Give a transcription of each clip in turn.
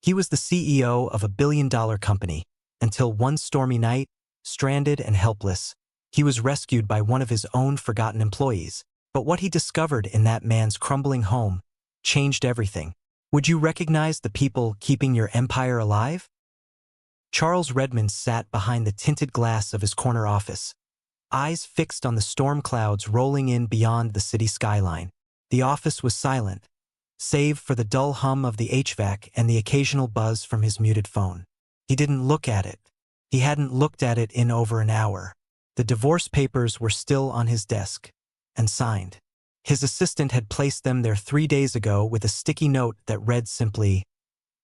He was the CEO of a billion-dollar company, until one stormy night, stranded and helpless, he was rescued by one of his own forgotten employees. But what he discovered in that man's crumbling home changed everything. Would you recognize the people keeping your empire alive? Charles Redmond sat behind the tinted glass of his corner office, eyes fixed on the storm clouds rolling in beyond the city skyline. The office was silent, save for the dull hum of the HVAC and the occasional buzz from his muted phone. He didn't look at it. He hadn't looked at it in over an hour. The divorce papers were still on his desk, and signed. His assistant had placed them there 3 days ago with a sticky note that read simply,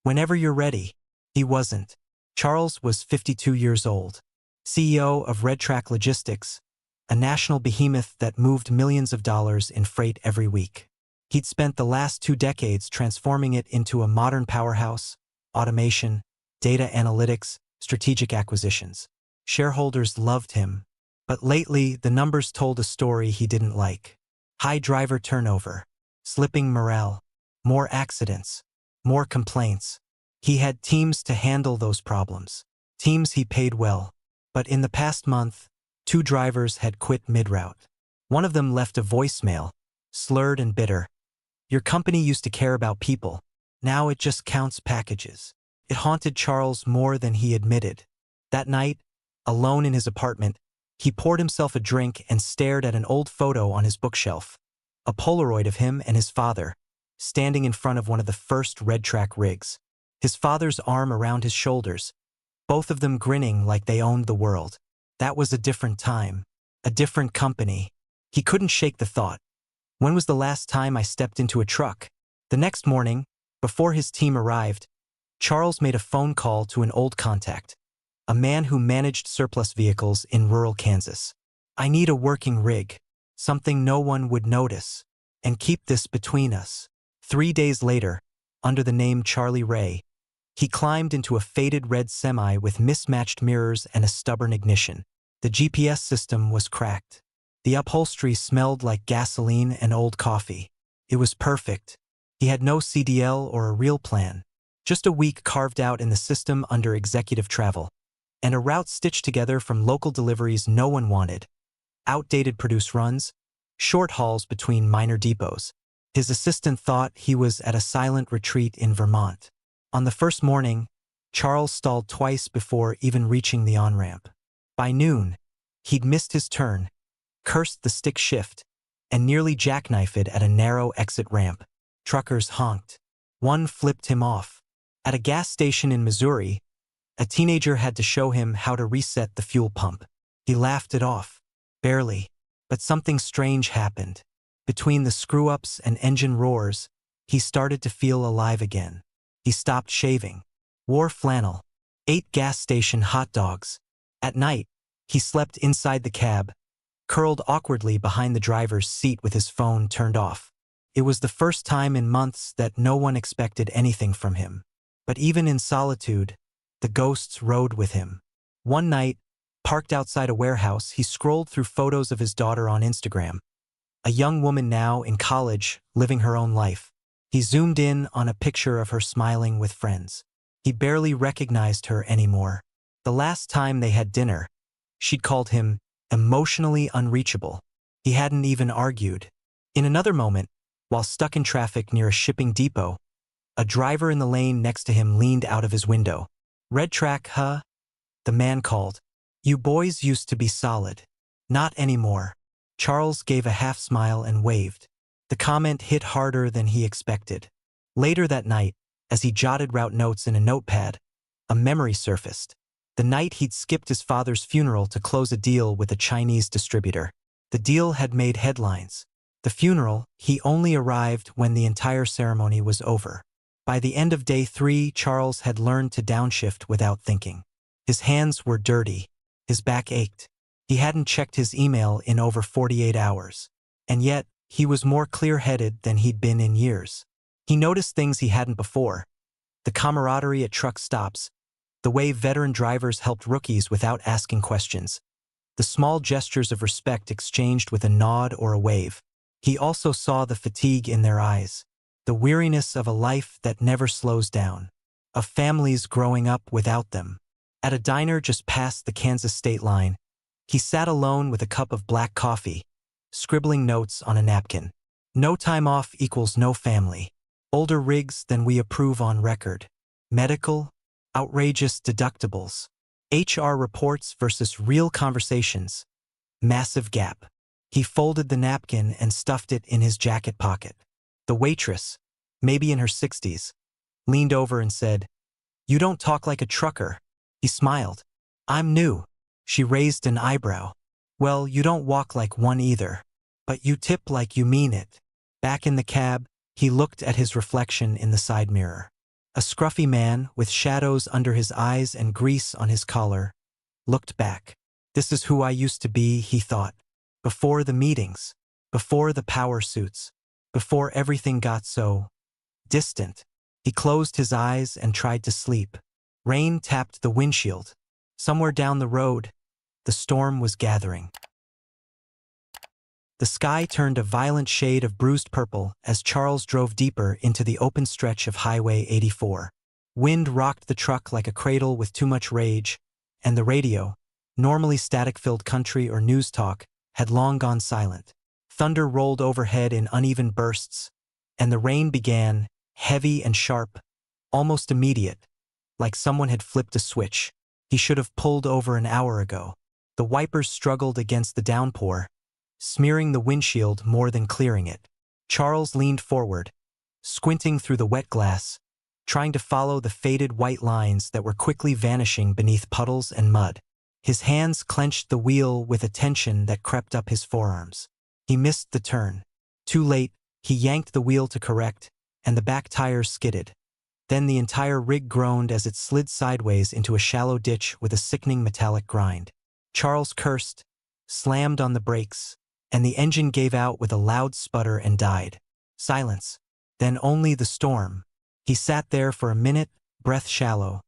"Whenever you're ready." He wasn't. Charles was 52 years old, CEO of Red Track Logistics, a national behemoth that moved millions of dollars in freight every week. He'd spent the last 2 decades transforming it into a modern powerhouse: automation, data analytics, strategic acquisitions. Shareholders loved him, but lately the numbers told a story he didn't like. High driver turnover, slipping morale, more accidents, more complaints. He had teams to handle those problems, teams he paid well. But in the past month, 2 drivers had quit mid-route. One of them left a voicemail, slurred and bitter. "Your company used to care about people. Now it just counts packages." It haunted Charles more than he admitted. That night, alone in his apartment, he poured himself a drink and stared at an old photo on his bookshelf. A Polaroid of him and his father, standing in front of one of the first Red Track rigs. His father's arm around his shoulders, both of them grinning like they owned the world. That was a different time, a different company. He couldn't shake the thought. When was the last time I stepped into a truck? The next morning, before his team arrived, Charles made a phone call to an old contact, a man who managed surplus vehicles in rural Kansas. "I need a working rig, something no one would notice, and keep this between us." 3 days later, under the name Charlie Ray, he climbed into a faded red semi with mismatched mirrors and a stubborn ignition. The GPS system was cracked. The upholstery smelled like gasoline and old coffee. It was perfect. He had no CDL or a real plan, just a week carved out in the system under executive travel, and a route stitched together from local deliveries no one wanted. Outdated produce runs, short hauls between minor depots. His assistant thought he was at a silent retreat in Vermont. On the first morning, Charles stalled twice before even reaching the on-ramp. By noon, he'd missed his turn, cursed the stick shift, and nearly jackknifed it at a narrow exit ramp. Truckers honked. One flipped him off. At a gas station in Missouri, a teenager had to show him how to reset the fuel pump. He laughed it off. Barely. But something strange happened. Between the screw-ups and engine roars, he started to feel alive again. He stopped shaving, wore flannel, ate gas station hot dogs. At night, he slept inside the cab, curled awkwardly behind the driver's seat with his phone turned off. It was the first time in months that no one expected anything from him. But even in solitude, the ghosts rode with him. One night, parked outside a warehouse, he scrolled through photos of his daughter on Instagram. A young woman now in college, living her own life. He zoomed in on a picture of her smiling with friends. He barely recognized her anymore. The last time they had dinner, she'd called him emotionally unreachable. He hadn't even argued. In another moment, while stuck in traffic near a shipping depot, a driver in the lane next to him leaned out of his window. "Red Track, huh?" the man called. "You boys used to be solid. Not anymore." Charles gave a half smile and waved. The comment hit harder than he expected. Later that night, as he jotted route notes in a notepad, a memory surfaced. The night he'd skipped his father's funeral to close a deal with a Chinese distributor. The deal had made headlines. The funeral, he only arrived when the entire ceremony was over. By the end of day 3, Charles had learned to downshift without thinking. His hands were dirty. His back ached. He hadn't checked his email in over 48 hours. And yet, he was more clear-headed than he'd been in years. He noticed things he hadn't before. The camaraderie at truck stops, the way veteran drivers helped rookies without asking questions, the small gestures of respect exchanged with a nod or a wave. He also saw the fatigue in their eyes, the weariness of a life that never slows down. of families growing up without them. At a diner just past the Kansas state line, he sat alone with a cup of black coffee, scribbling notes on a napkin. No time off equals no family. Older rigs than we approve on record. Medical, outrageous deductibles. HR reports versus real conversations. Massive gap. He folded the napkin and stuffed it in his jacket pocket. The waitress, maybe in her 60s, leaned over and said, "You don't talk like a trucker." He smiled. "I'm new." She raised an eyebrow. "Well, you don't walk like one either. But you tip like you mean it." Back in the cab, he looked at his reflection in the side mirror. A scruffy man, with shadows under his eyes and grease on his collar, looked back. This is who I used to be, he thought. Before the meetings, before the power suits, before everything got so distant. He closed his eyes and tried to sleep. Rain tapped the windshield. Somewhere down the road, the storm was gathering. The sky turned a violent shade of bruised purple as Charles drove deeper into the open stretch of Highway 84. Wind rocked the truck like a cradle with too much rage, and the radio, normally static-filled country or news talk, had long gone silent. Thunder rolled overhead in uneven bursts, and the rain began, heavy and sharp, almost immediate, like someone had flipped a switch. He should have pulled over an hour ago. The wipers struggled against the downpour, smearing the windshield more than clearing it. Charles leaned forward, squinting through the wet glass, trying to follow the faded white lines that were quickly vanishing beneath puddles and mud. His hands clenched the wheel with a tension that crept up his forearms. He missed the turn. Too late, he yanked the wheel to correct, and the back tires skidded. Then the entire rig groaned as it slid sideways into a shallow ditch with a sickening metallic grind. Charles cursed, slammed on the brakes, and the engine gave out with a loud sputter and died. Silence. Then only the storm. He sat there for a minute, breath shallow,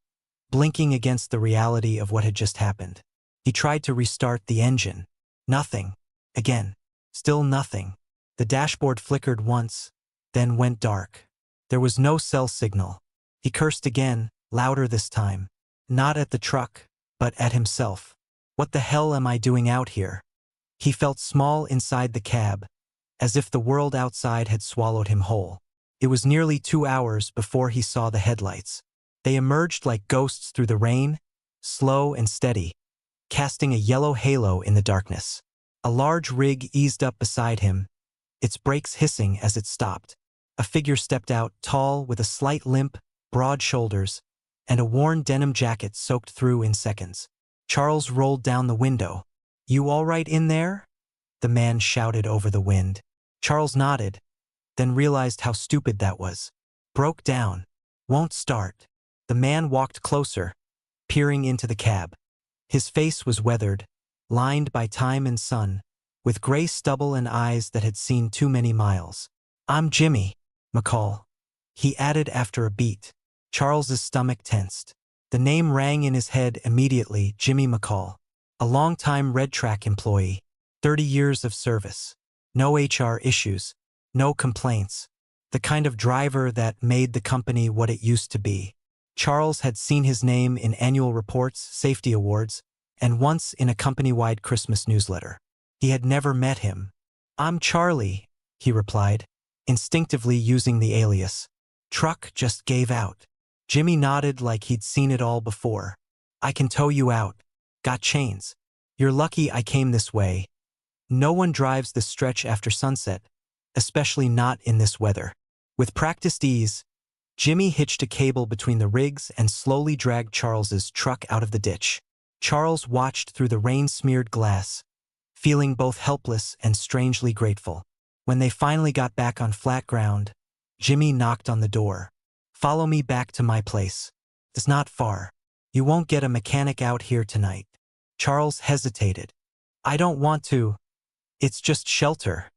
blinking against the reality of what had just happened. He tried to restart the engine. Nothing. Again. Still nothing. The dashboard flickered once, then went dark. There was no cell signal. He cursed again, louder this time. Not at the truck, but at himself. What the hell am I doing out here? He felt small inside the cab, as if the world outside had swallowed him whole. It was nearly 2 hours before he saw the headlights. They emerged like ghosts through the rain, slow and steady, casting a yellow halo in the darkness. A large rig eased up beside him, its brakes hissing as it stopped. A figure stepped out, tall, with a slight limp, broad shoulders, and a worn denim jacket soaked through in seconds. Charles rolled down the window. "You all right in there?" the man shouted over the wind. Charles nodded, then realized how stupid that was. "Broke down. Won't start." The man walked closer, peering into the cab. His face was weathered, lined by time and sun, with gray stubble and eyes that had seen too many miles. "I'm Jimmy McCall," he added after a beat. Charles's stomach tensed. The name rang in his head immediately. Jimmy McCall. A long-time Red Track employee. 30 years of service. No HR issues. No complaints. The kind of driver that made the company what it used to be. Charles had seen his name in annual reports, safety awards, and once in a company-wide Christmas newsletter. He had never met him. "I'm Charlie," he replied, instinctively using the alias. "Truck just gave out." Jimmy nodded like he'd seen it all before. "I can tow you out. Got chains. You're lucky I came this way. No one drives this stretch after sunset, especially not in this weather." With practiced ease, Jimmy hitched a cable between the rigs and slowly dragged Charles's truck out of the ditch. Charles watched through the rain-smeared glass, feeling both helpless and strangely grateful. When they finally got back on flat ground, Jimmy knocked on the door. "Follow me back to my place. It's not far. You won't get a mechanic out here tonight." Charles hesitated. "I don't want to. It's just shelter,"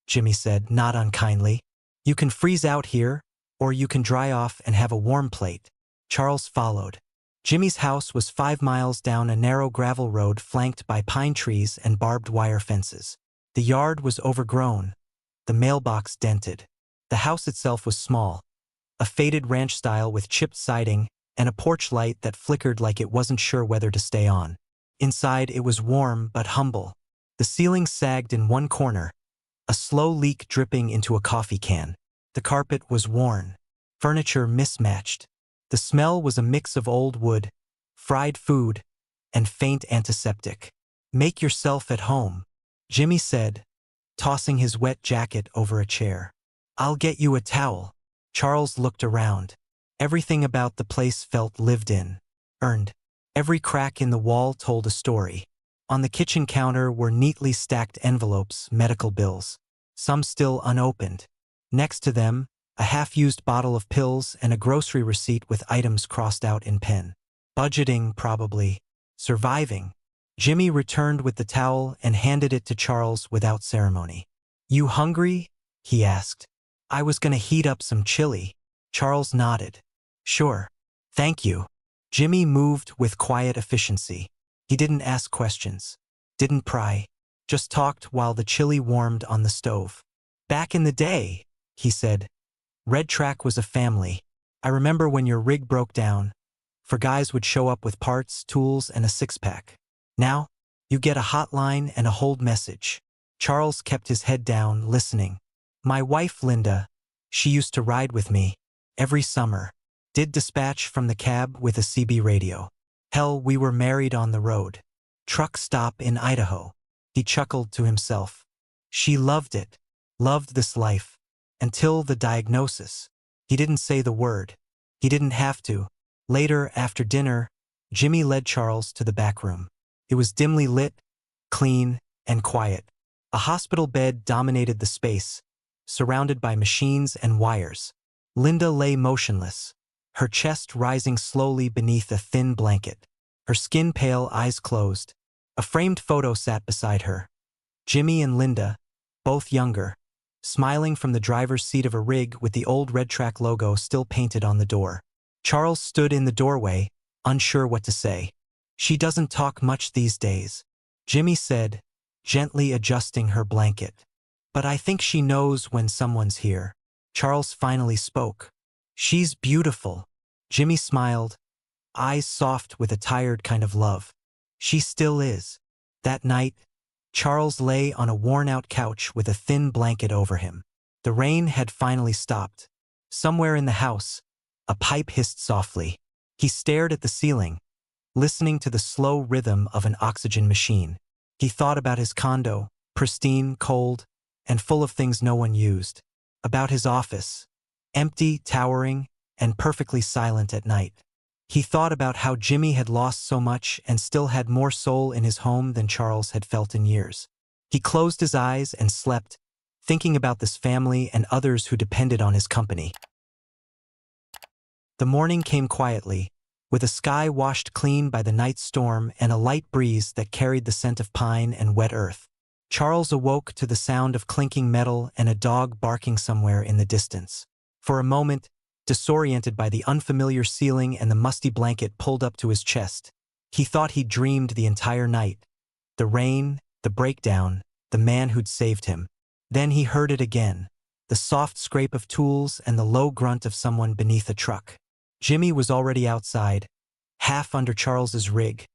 Jimmy said, not unkindly. "You can freeze out here, or you can dry off and have a warm plate." Charles followed. Jimmy's house was 5 miles down a narrow gravel road flanked by pine trees and barbed wire fences. The yard was overgrown, the mailbox dented. The house itself was small, a faded ranch style with chipped siding and a porch light that flickered like it wasn't sure whether to stay on. Inside, it was warm but humble. The ceiling sagged in one corner, a slow leak dripping into a coffee can. The carpet was worn, furniture mismatched. The smell was a mix of old wood, fried food, and faint antiseptic. "Make yourself at home," Jimmy said, tossing his wet jacket over a chair. "I'll get you a towel." Charles looked around. Everything about the place felt lived in, earned. Every crack in the wall told a story. On the kitchen counter were neatly stacked envelopes, medical bills, some still unopened. Next to them, a half-used bottle of pills and a grocery receipt with items crossed out in pen. Budgeting, probably. Surviving. Jimmy returned with the towel and handed it to Charles without ceremony. "You hungry?" he asked. "I was gonna heat up some chili." Charles nodded. "Sure. Thank you." Jimmy moved with quiet efficiency. He didn't ask questions, didn't pry, just talked while the chili warmed on the stove. "Back in the day," he said, "Red Track was a family. I remember when your rig broke down. For guys would show up with parts, tools, and a six-pack. Now, you get a hotline and a hold message." Charles kept his head down, listening. "My wife, Linda, she used to ride with me every summer. Did dispatch from the cab with a CB radio. Hell, we were married on the road. Truck stop in Idaho." He chuckled to himself. "She loved it. Loved this life. Until the diagnosis." He didn't say the word. He didn't have to. Later, after dinner, Jimmy led Charles to the back room. It was dimly lit, clean, and quiet. A hospital bed dominated the space, surrounded by machines and wires. Linda lay motionless, her chest rising slowly beneath a thin blanket. Her skin pale, eyes closed. A framed photo sat beside her. Jimmy and Linda, both younger, smiling from the driver's seat of a rig with the old Red Track logo still painted on the door. Charles stood in the doorway, unsure what to say. "She doesn't talk much these days," Jimmy said, gently adjusting her blanket. "But I think she knows when someone's here." Charles finally spoke. "She's beautiful." Jimmy smiled, eyes soft with a tired kind of love. "She still is." That night, Charles lay on a worn-out couch with a thin blanket over him. The rain had finally stopped. Somewhere in the house, a pipe hissed softly. He stared at the ceiling, listening to the slow rhythm of an oxygen machine. He thought about his condo, pristine, cold, and full of things no one used. About his office, empty, towering, and perfectly silent at night. He thought about how Jimmy had lost so much and still had more soul in his home than Charles had felt in years. He closed his eyes and slept, thinking about this family and others who depended on his company. The morning came quietly, with a sky washed clean by the night storm and a light breeze that carried the scent of pine and wet earth. Charles awoke to the sound of clinking metal and a dog barking somewhere in the distance. For a moment, disoriented by the unfamiliar ceiling and the musty blanket pulled up to his chest, he thought he'd dreamed the entire night. The rain, the breakdown, the man who'd saved him. Then he heard it again, the soft scrape of tools and the low grunt of someone beneath a truck. Jimmy was already outside, half under Charles's rig,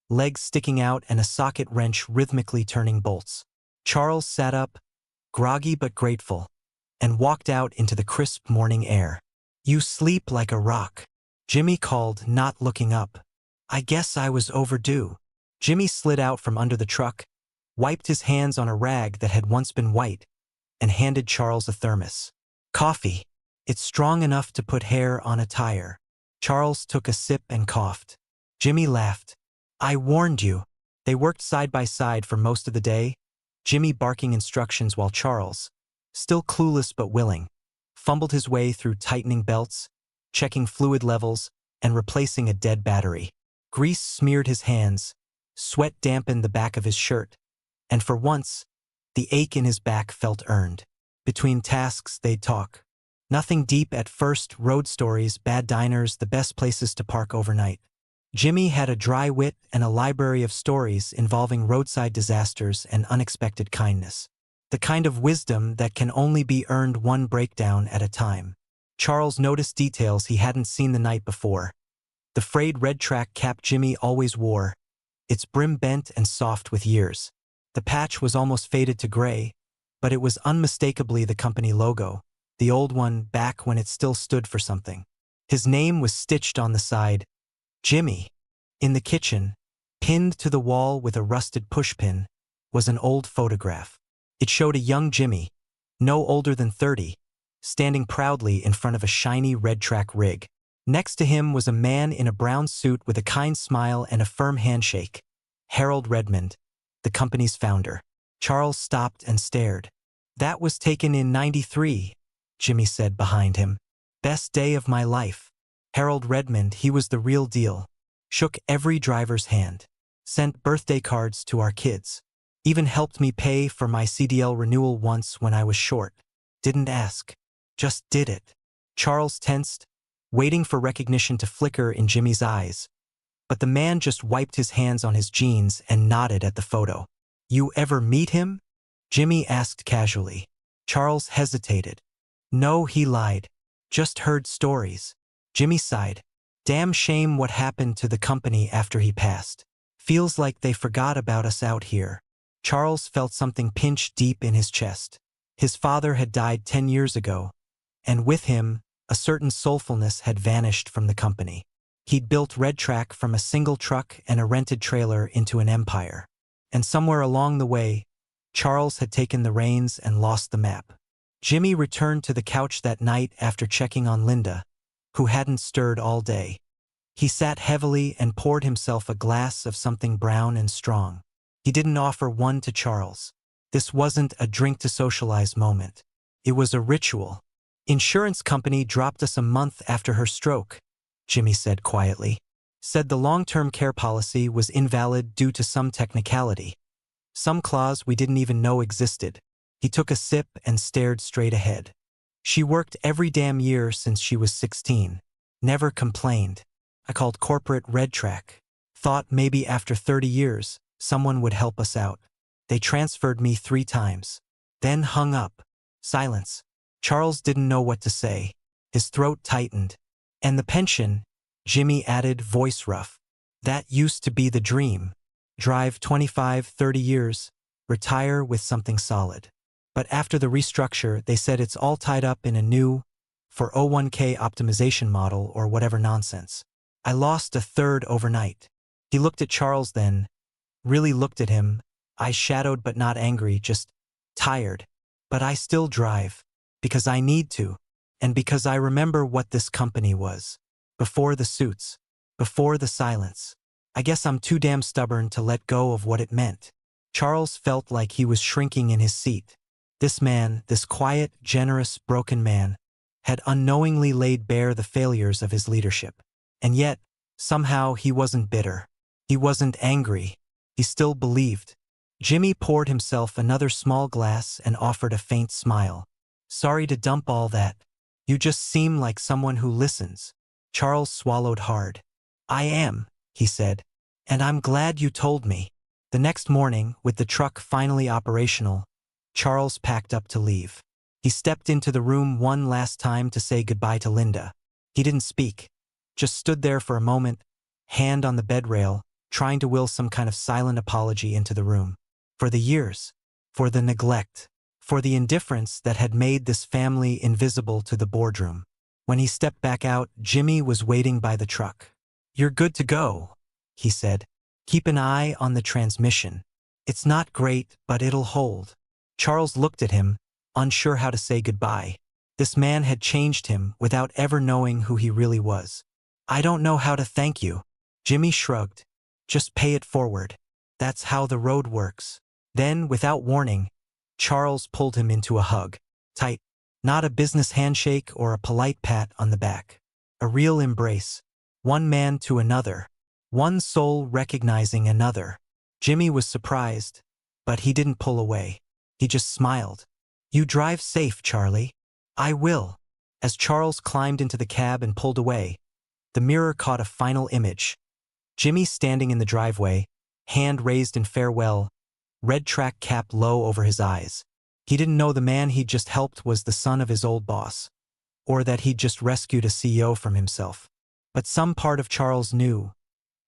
legs sticking out and a socket wrench rhythmically turning bolts. Charles sat up, groggy but grateful, and walked out into the crisp morning air. "You sleep like a rock," Jimmy called, not looking up. "I guess I was overdue." Jimmy slid out from under the truck, wiped his hands on a rag that had once been white, and handed Charles a thermos. "Coffee. It's strong enough to put hair on a tire." Charles took a sip and coughed. Jimmy laughed. "I warned you." They worked side by side for most of the day, Jimmy barking instructions while Charles, still clueless but willing, fumbled his way through tightening belts, checking fluid levels, and replacing a dead battery. Grease smeared his hands, sweat dampened the back of his shirt, and for once, the ache in his back felt earned. Between tasks, they'd talk. Nothing deep at first, road stories, bad diners, the best places to park overnight. Jimmy had a dry wit and a library of stories involving roadside disasters and unexpected kindness. The kind of wisdom that can only be earned one breakdown at a time. Charles noticed details he hadn't seen the night before. The frayed red track cap Jimmy always wore, its brim bent and soft with years. The patch was almost faded to gray, but it was unmistakably the company logo, the old one back when it still stood for something. His name was stitched on the side, Jimmy. In the kitchen, pinned to the wall with a rusted pushpin, was an old photograph. It showed a young Jimmy, no older than 30, standing proudly in front of a shiny red track rig. Next to him was a man in a brown suit with a kind smile and a firm handshake. Harold Redmond, the company's founder. Charles stopped and stared. "That was taken in '93, Jimmy said behind him. "Best day of my life." Harold Redmond, he was the real deal. Shook every driver's hand. Sent birthday cards to our kids. Even helped me pay for my CDL renewal once when I was short. Didn't ask. Just did it. Charles tensed, waiting for recognition to flicker in Jimmy's eyes. But the man just wiped his hands on his jeans and nodded at the photo. "You ever meet him?" Jimmy asked casually. Charles hesitated. "No," he lied. "Just heard stories." Jimmy sighed. "Damn shame what happened to the company after he passed. Feels like they forgot about us out here." Charles felt something pinch deep in his chest. His father had died 10 years ago, and with him, a certain soulfulness had vanished from the company. He'd built Red Track from a single truck and a rented trailer into an empire. And somewhere along the way, Charles had taken the reins and lost the map. Jimmy returned to the couch that night after checking on Linda, who hadn't stirred all day. He sat heavily and poured himself a glass of something brown and strong. He didn't offer one to Charles. This wasn't a drink-to-socialize moment. It was a ritual. "Insurance company dropped us a month after her stroke," Jimmy said quietly. "Said the long-term care policy was invalid due to some technicality. Some clause we didn't even know existed." He took a sip and stared straight ahead. "She worked every damn year since she was 16. Never complained. I called corporate Red Track. Thought maybe after 30 years, someone would help us out. They transferred me 3 times. Then hung up." Silence. Charles didn't know what to say. His throat tightened. "And the pension," Jimmy added, voice rough. "That used to be the dream. Drive 25, 30 years, retire with something solid. But after the restructure, they said it's all tied up in a new 401k optimization model or whatever nonsense. I lost a third overnight." He looked at Charles then, really looked at him, eyes shadowed but not angry, just tired. "But I still drive. Because I need to. And because I remember what this company was. Before the suits. Before the silence. I guess I'm too damn stubborn to let go of what it meant." Charles felt like he was shrinking in his seat. This man, this quiet, generous, broken man, had unknowingly laid bare the failures of his leadership. And yet, somehow he wasn't bitter. He wasn't angry. He still believed. Jimmy poured himself another small glass and offered a faint smile. "Sorry to dump all that. You just seem like someone who listens." Charles swallowed hard. "I am," he said. "And I'm glad you told me." The next morning, with the truck finally operational, Charles packed up to leave. He stepped into the room one last time to say goodbye to Linda. He didn't speak, just stood there for a moment, hand on the bed rail, trying to will some kind of silent apology into the room. For the years, for the neglect, for the indifference that had made this family invisible to the boardroom. When he stepped back out, Jimmy was waiting by the truck. "You're good to go," he said. "Keep an eye on the transmission. It's not great, but it'll hold." Charles looked at him, unsure how to say goodbye. This man had changed him without ever knowing who he really was. "I don't know how to thank you." Jimmy shrugged. "Just pay it forward. That's how the road works." Then, without warning, Charles pulled him into a hug. Tight. Not a business handshake or a polite pat on the back. A real embrace. One man to another. One soul recognizing another. Jimmy was surprised, but he didn't pull away. He just smiled. "You drive safe, Charlie." "I will." As Charles climbed into the cab and pulled away, the mirror caught a final image. Jimmy standing in the driveway, hand raised in farewell, red track cap low over his eyes. He didn't know the man he'd just helped was the son of his old boss, or that he'd just rescued a CEO from himself. But some part of Charles knew.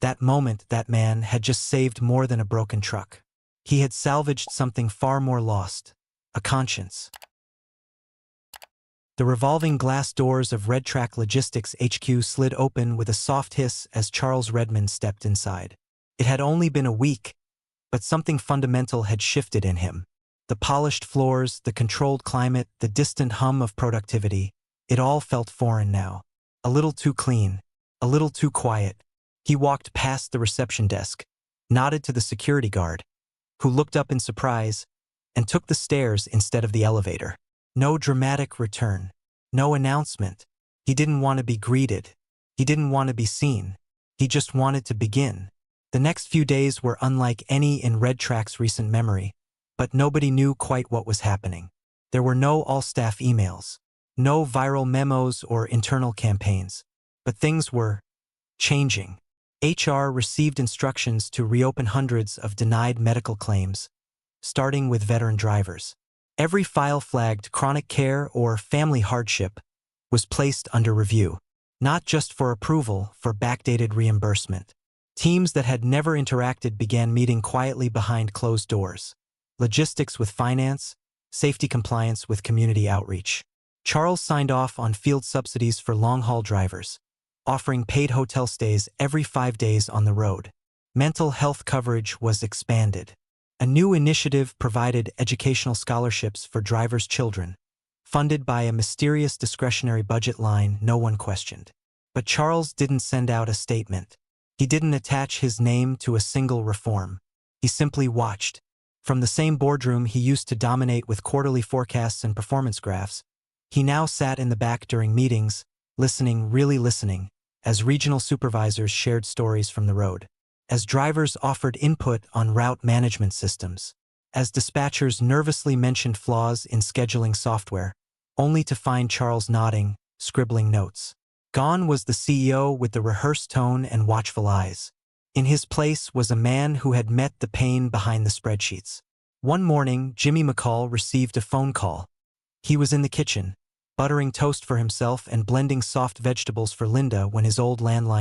That moment, that man had just saved more than a broken truck. He had salvaged something far more lost. A conscience. The revolving glass doors of Red Track Logistics HQ slid open with a soft hiss as Charles Redmond stepped inside. It had only been a week, but something fundamental had shifted in him. The polished floors, the controlled climate, the distant hum of productivity, it all felt foreign now. A little too clean, a little too quiet. He walked past the reception desk, nodded to the security guard, who looked up in surprise, and took the stairs instead of the elevator. No dramatic return. No announcement. He didn't want to be greeted. He didn't want to be seen. He just wanted to begin. The next few days were unlike any in Red Track's recent memory, but nobody knew quite what was happening. There were no all-staff emails, no viral memos or internal campaigns, but things were changing. HR received instructions to reopen hundreds of denied medical claims, starting with veteran drivers. Every file flagged chronic care or family hardship was placed under review, not just for approval, for backdated reimbursement. Teams that had never interacted began meeting quietly behind closed doors. Logistics with finance, safety compliance with community outreach. Charles signed off on field subsidies for long-haul drivers, offering paid hotel stays every 5 days on the road. Mental health coverage was expanded. A new initiative provided educational scholarships for drivers' children, funded by a mysterious discretionary budget line no one questioned. But Charles didn't send out a statement. He didn't attach his name to a single reform. He simply watched. From the same boardroom he used to dominate with quarterly forecasts and performance graphs, he now sat in the back during meetings, listening, really listening, as regional supervisors shared stories from the road, as drivers offered input on route management systems, as dispatchers nervously mentioned flaws in scheduling software, only to find Charles nodding, scribbling notes. Gone was the CEO with the rehearsed tone and watchful eyes. In his place was a man who had met the pain behind the spreadsheets. One morning, Jimmy McCall received a phone call. He was in the kitchen, buttering toast for himself and blending soft vegetables for Linda when his old landline